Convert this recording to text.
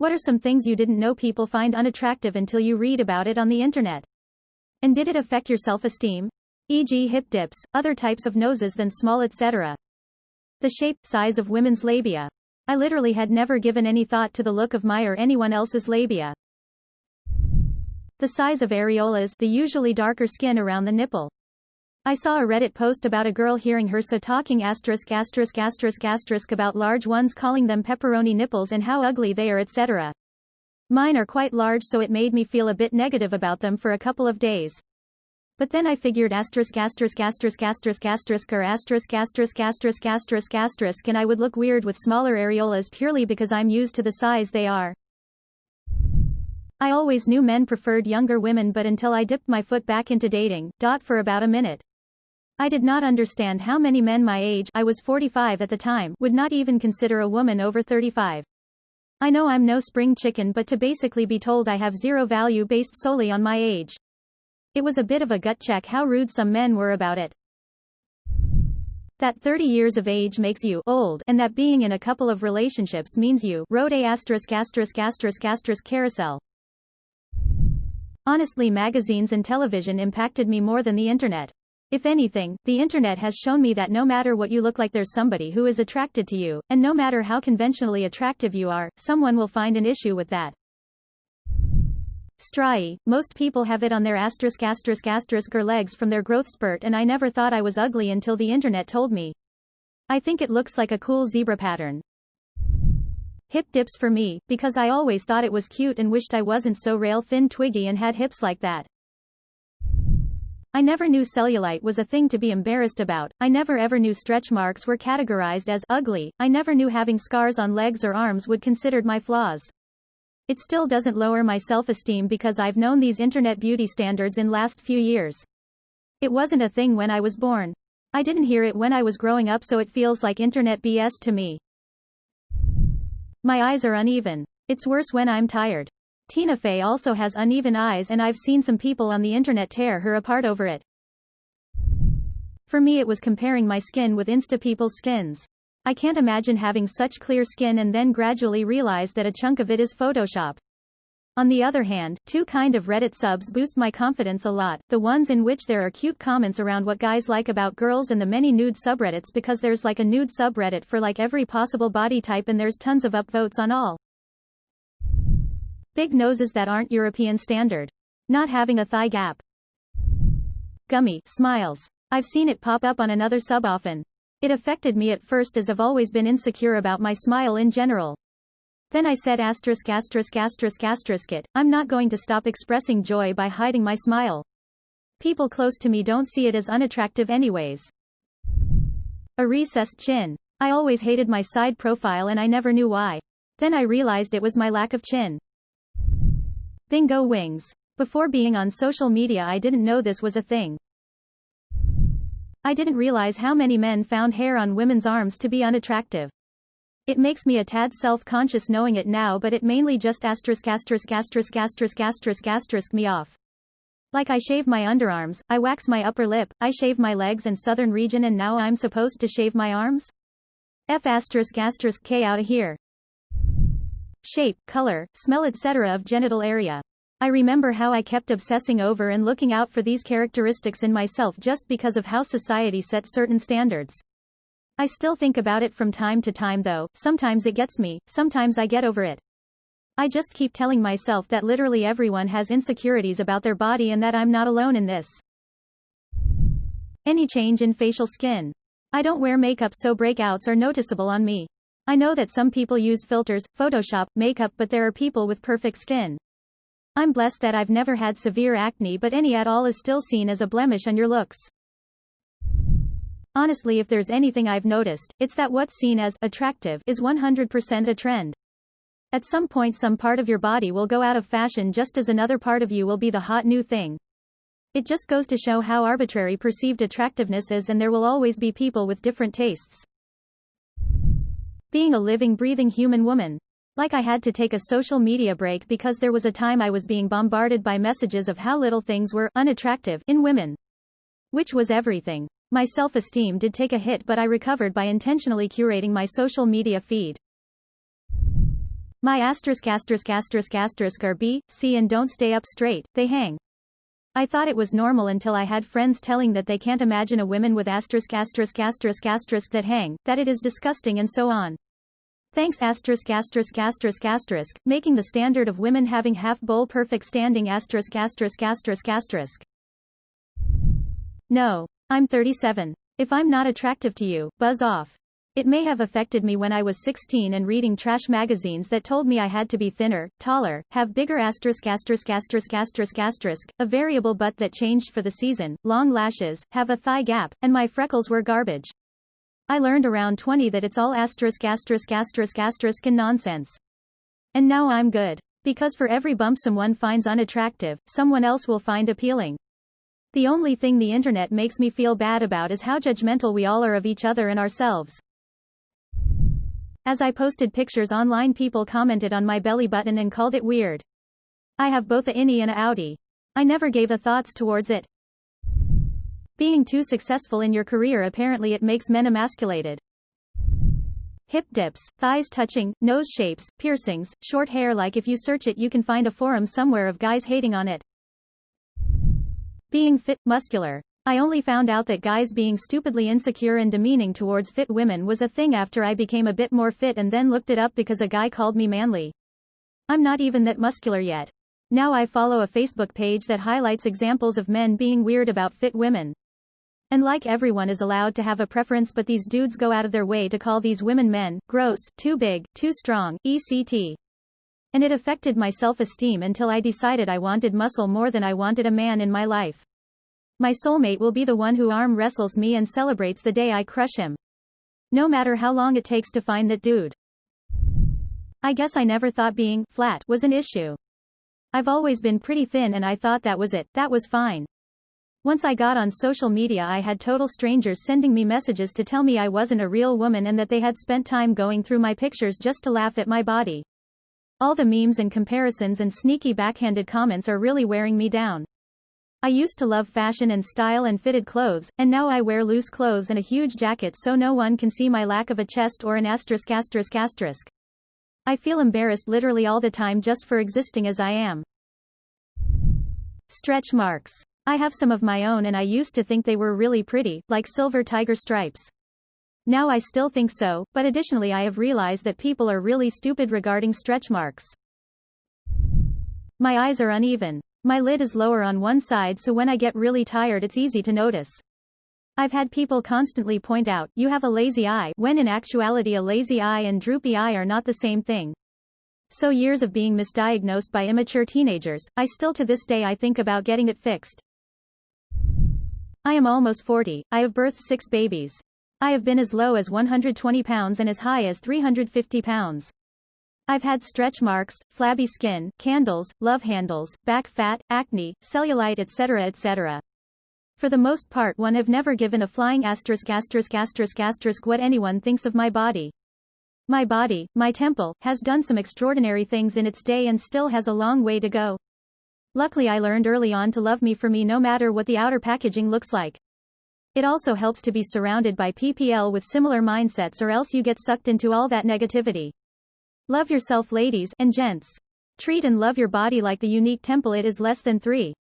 What are some things you didn't know people find unattractive until you read about it on the internet? And did it affect your self-esteem? E.g. hip dips, other types of noses than small, etc. The shape, size of women's labia. I literally had never given any thought to the look of my or anyone else's labia. The size of areolas, the usually darker skin around the nipple. I saw a Reddit post about a girl hearing her so talking ***** about large ones, calling them pepperoni nipples and how ugly they are, etc. Mine are quite large, so it made me feel a bit negative about them for a couple of days. But then I figured ***** or ***** and I would look weird with smaller areolas purely because I'm used to the size they are. I always knew men preferred younger women, but until I dipped my foot back into dating, for about a minute. I did not understand how many men my age, I was 45 at the time, would not even consider a woman over 35. I know I'm no spring chicken, but to basically be told I have zero value based solely on my age. It was a bit of a gut check how rude some men were about it. That 30 years of age makes you old, and that being in a couple of relationships means you wrote a ***** carousel. Honestly, magazines and television impacted me more than the internet. If anything, the internet has shown me that no matter what you look like, there's somebody who is attracted to you, and no matter how conventionally attractive you are, someone will find an issue with that. Striae, most people have it on their **** legs from their growth spurt, and I never thought I was ugly until the internet told me. I think it looks like a cool zebra pattern. Hip dips for me, because I always thought it was cute and wished I wasn't so rail thin twiggy and had hips like that. I never knew cellulite was a thing to be embarrassed about. I never ever knew stretch marks were categorized as ugly. I never knew having scars on legs or arms would considered my flaws. It still doesn't lower my self-esteem because I've known these internet beauty standards in last few years. It wasn't a thing when I was born. I didn't hear it when I was growing up, so it feels like internet BS to me. My eyes are uneven. It's worse when I'm tired. Tina Fey also has uneven eyes, and I've seen some people on the internet tear her apart over it. For me, it was comparing my skin with Insta people's skins. I can't imagine having such clear skin and then gradually realize that a chunk of it is Photoshop. On the other hand, two kind of Reddit subs boost my confidence a lot, the ones in which there are cute comments around what guys like about girls, and the many nude subreddits, because there's like a nude subreddit for like every possible body type and there's tons of upvotes on all. Big noses that aren't European standard. Not having a thigh gap. Gummy smiles. I've seen it pop up on another sub often. It affected me at first as I've always been insecure about my smile in general. Then I said ***** I'm not going to stop expressing joy by hiding my smile. People close to me don't see it as unattractive anyways. A recessed chin. I always hated my side profile and I never knew why. Then I realized it was my lack of chin. Bingo wings. Before being on social media, I didn't know this was a thing. I didn't realize how many men found hair on women's arms to be unattractive. It makes me a tad self-conscious knowing it now, but it mainly just ***** me off. Like I shave my underarms, I wax my upper lip, I shave my legs and southern region, and now I'm supposed to shave my arms? K outta here. Shape, color, smell, etc. of genital area. I remember how I kept obsessing over and looking out for these characteristics in myself just because of how society set certain standards. I still think about it from time to time though, sometimes it gets me, sometimes I get over it. I just keep telling myself that literally everyone has insecurities about their body and that I'm not alone in this. Any change in facial skin. I don't wear makeup, so breakouts are noticeable on me. I know that some people use filters, Photoshop, makeup, but there are people with perfect skin. I'm blessed that I've never had severe acne, but any at all is still seen as a blemish on your looks. Honestly, if there's anything I've noticed, it's that what's seen as attractive is 100% a trend. At some point, some part of your body will go out of fashion just as another part of you will be the hot new thing. It just goes to show how arbitrary perceived attractiveness is, and there will always be people with different tastes. Being a living, breathing human woman. Like I had to take a social media break because there was a time I was being bombarded by messages of how little things were unattractive in women. Which was everything. My self-esteem did take a hit, but I recovered by intentionally curating my social media feed. My are B, C and don't stay up straight, they hang. I thought it was normal until I had friends telling that they can't imagine a woman with that hang, that it is disgusting and so on. Thanks making the standard of women having half-bowl perfect standing No. I'm 37. If I'm not attractive to you, buzz off. It may have affected me when I was 16 and reading trash magazines that told me I had to be thinner, taller, have bigger a variable butt that changed for the season, long lashes, have a thigh gap, and my freckles were garbage. I learned around 20 that it's all and nonsense. And now I'm good. Because for every bump someone finds unattractive, someone else will find appealing. The only thing the internet makes me feel bad about is how judgmental we all are of each other and ourselves. As I posted pictures online, people commented on my belly button and called it weird. I have both a innie and a outie. I never gave a thoughts towards it. Being too successful in your career, apparently it makes men emasculated. Hip dips, thighs touching, nose shapes, piercings, short hair. Like if you search it you can find a forum somewhere of guys hating on it. Being fit, muscular. I only found out that guys being stupidly insecure and demeaning towards fit women was a thing after I became a bit more fit and then looked it up because a guy called me manly. I'm not even that muscular yet. Now I follow a Facebook page that highlights examples of men being weird about fit women. And like everyone is allowed to have a preference, but these dudes go out of their way to call these women men, gross, too big, too strong, etc. And it affected my self-esteem until I decided I wanted muscle more than I wanted a man in my life. My soulmate will be the one who arm wrestles me and celebrates the day I crush him. No matter how long it takes to find that dude. I guess I never thought being flat was an issue. I've always been pretty thin and I thought that was it, that was fine. Once I got on social media I had total strangers sending me messages to tell me I wasn't a real woman and that they had spent time going through my pictures just to laugh at my body. All the memes and comparisons and sneaky backhanded comments are really wearing me down. I used to love fashion and style and fitted clothes, and now I wear loose clothes and a huge jacket so no one can see my lack of a chest or an asterisk. I feel embarrassed literally all the time just for existing as I am. Stretch marks. I have some of my own and I used to think they were really pretty, like silver tiger stripes. Now I still think so, but additionally I have realized that people are really stupid regarding stretch marks. My eyes are uneven. My lid is lower on one side so when I get really tired it's easy to notice. I've had people constantly point out, you have a lazy eye, when in actuality a lazy eye and droopy eye are not the same thing. So years of being misdiagnosed by immature teenagers, I still to this day I think about getting it fixed. I am almost 40, I have birthed 6 babies. I have been as low as 120 pounds and as high as 350 pounds. I've had stretch marks, flabby skin, candles, love handles, back fat, acne, cellulite etc. For the most part one have never given a flying asterisk what anyone thinks of my body. My body, my temple, has done some extraordinary things in its day and still has a long way to go. Luckily I learned early on to love me for me no matter what the outer packaging looks like. It also helps to be surrounded by people with similar mindsets or else you get sucked into all that negativity. Love yourself ladies and gents. Treat and love your body like the unique temple it is. Less than 3.